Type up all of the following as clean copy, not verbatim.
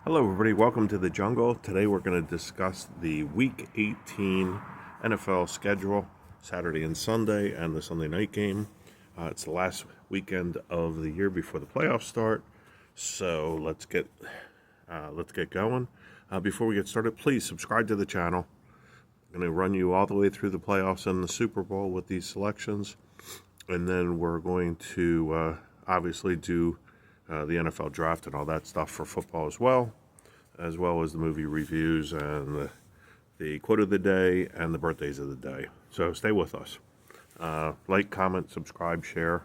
Hello, everybody. Welcome to the jungle. Today, we're going to discuss the Week 18 NFL schedule, Saturday and Sunday, and the Sunday night game. It's the last weekend of the year before the playoffs start, so let's get going. Before we get started, please subscribe to the channel. I'm going to run you all the way through the playoffs and the Super Bowl with these selections, and then we're going to obviously do the NFL draft and all that stuff for football as well as the movie reviews and the quote of the day and the birthdays of the day. So stay with us. Like, comment, subscribe, share,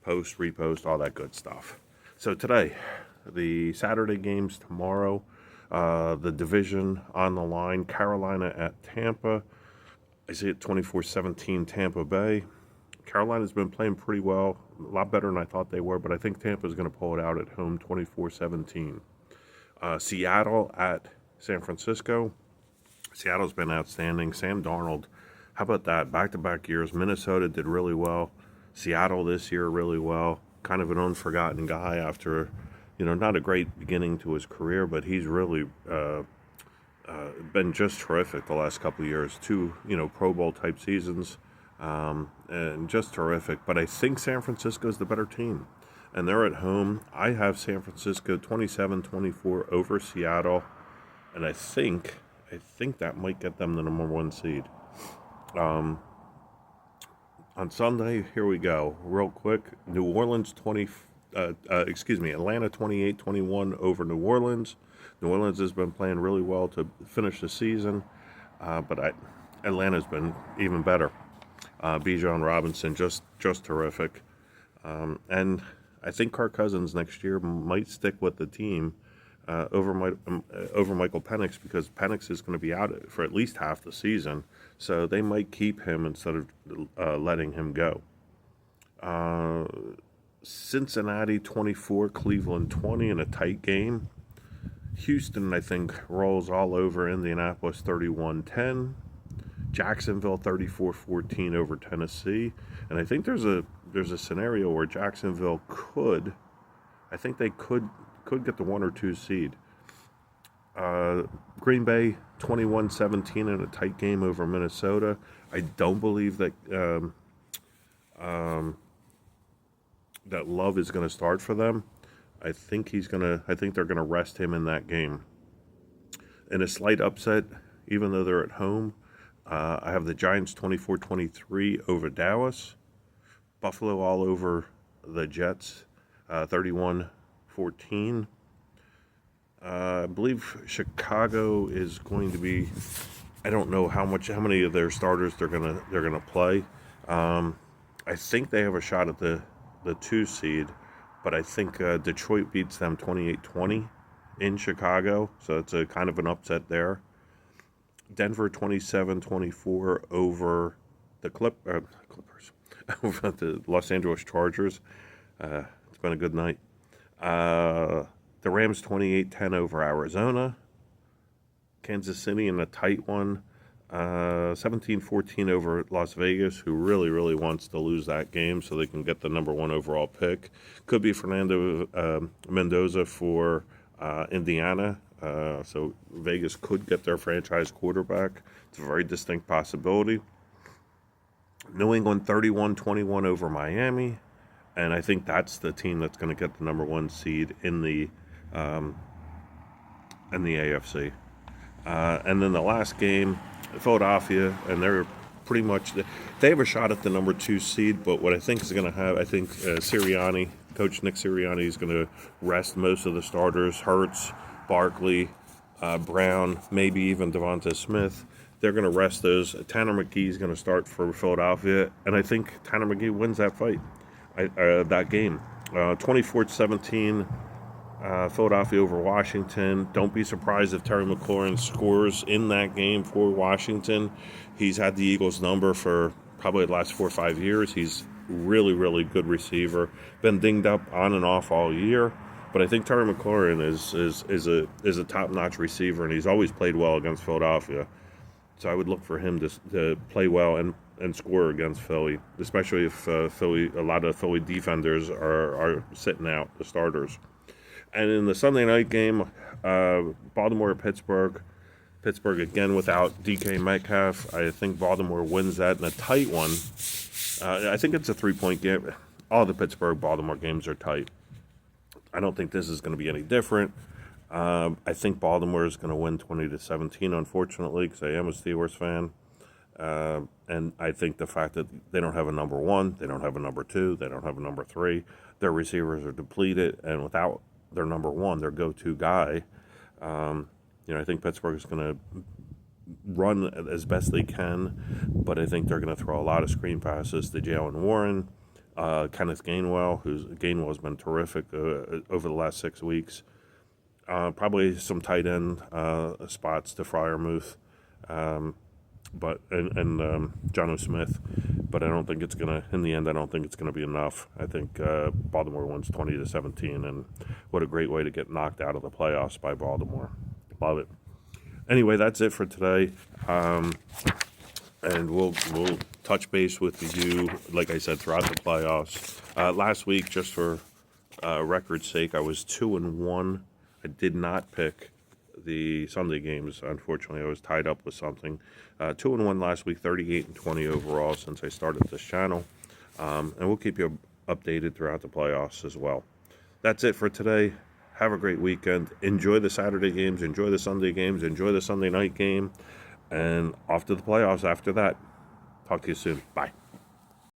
post, repost, all that good stuff. So today, the Saturday games tomorrow, the division on the line, Carolina at Tampa. I see it 24-17 Tampa Bay. Carolina's been playing pretty well, a lot better than I thought they were, but I think Tampa's going to pull it out at home 24-17. Seattle at San Francisco. Seattle's been outstanding. Sam Darnold, how about that? Back-to-back years. Minnesota did really well. Seattle this year really well. Kind of an unforgotten guy after, not a great beginning to his career, but he's really been just terrific the last couple of years. Two, Pro Bowl type seasons. And just terrific. But I think San Francisco's the better team. And they're at home. I have San Francisco 27-24 over Seattle. And I think that might get them the number one seed. On Sunday, here we go. Real quick. Atlanta 28-21 over New Orleans. New Orleans has been playing really well to finish the season. But Atlanta's been even better. Bijan Robinson, just terrific. And I think Kirk Cousins next year might stick with the team over Michael Penix, because Penix is going to be out for at least half the season. So they might keep him instead of letting him go. Cincinnati 24, Cleveland 20 in a tight game. Houston, I think, rolls all over Indianapolis 31-10. Jacksonville 34-14 over Tennessee, and I think there's a scenario where Jacksonville could get the 1 or 2 seed. Green Bay 21-17 in a tight game over Minnesota. I don't believe that that Love is going to start for them. I think they're going to rest him in that game. In a slight upset, even though they're at home, I have the Giants 24-23 over Dallas. Buffalo all over the Jets, 31-14. I believe Chicago is going to be. I don't know how many of their starters they're gonna play. I think they have a shot at the 2 seed, but I think Detroit beats them 28-20 in Chicago, so it's a kind of an upset there. Denver 27-24 over the Clippers, over the Los Angeles Chargers. It's been a good night. The Rams 28-10 over Arizona. Kansas City in a tight one. 17-14 over Las Vegas, who really, really wants to lose that game so they can get the number 1 overall pick. Could be Fernando Mendoza for Indiana. So Vegas could get their franchise quarterback. It's a very distinct possibility. New England 31-21 over Miami, and I think that's the team that's going to get the number 1 seed in the AFC. And then the last game, Philadelphia, and they're pretty much they have a shot at the number 2 seed. But what I think is going to have, Sirianni, Coach Nick Sirianni, is going to rest most of the starters. Hurts, Barkley, Brown, maybe even Devonta Smith. They're going to rest those. Tanner McKee is going to start for Philadelphia, and I think Tanner McKee wins that fight, that game. 24-17, Philadelphia over Washington. Don't be surprised if Terry McLaurin scores in that game for Washington. He's had the Eagles' number for probably the last 4 or 5 years. He's really, really good receiver. Been dinged up on and off all year. But I think Terry McLaurin is a top-notch receiver, and he's always played well against Philadelphia. So I would look for him to play well and score against Philly, especially if a lot of Philly defenders are sitting out, the starters. And in the Sunday night game, Baltimore, Pittsburgh. Pittsburgh again without DK Metcalf. I think Baltimore wins that in a tight one. I think it's a 3-point game. All the Pittsburgh-Baltimore games are tight. I don't think this is going to be any different. I think Baltimore is going to win 20-17, unfortunately, because I am a Steelers fan. And I think the fact that they don't have a number one, they don't have a number two, they don't have a number three, their receivers are depleted, and without their number one, their go-to guy, I think Pittsburgh is going to run as best they can, but I think they're going to throw a lot of screen passes to Jalen Warren, Kenneth Gainwell, Gainwell's been terrific over the last 6 weeks. Probably some tight end spots to Freiermuth, but Jonnu Smith, but I don't think it's gonna. In the end, I don't think it's gonna be enough. I think Baltimore wins 20-17, and what a great way to get knocked out of the playoffs by Baltimore. Love it. Anyway, that's it for today, and we'll touch base with you, like I said, throughout the playoffs. Last week, just for record's sake, I was 2-1. I did not pick the Sunday games. Unfortunately, I was tied up with something. 2-1 last week, 38-20 overall since I started this channel. And we'll keep you updated throughout the playoffs as well. That's it for today. Have a great weekend. Enjoy the Saturday games. Enjoy the Sunday games. Enjoy the Sunday night game. And off to the playoffs after that. Talk to you soon. Bye.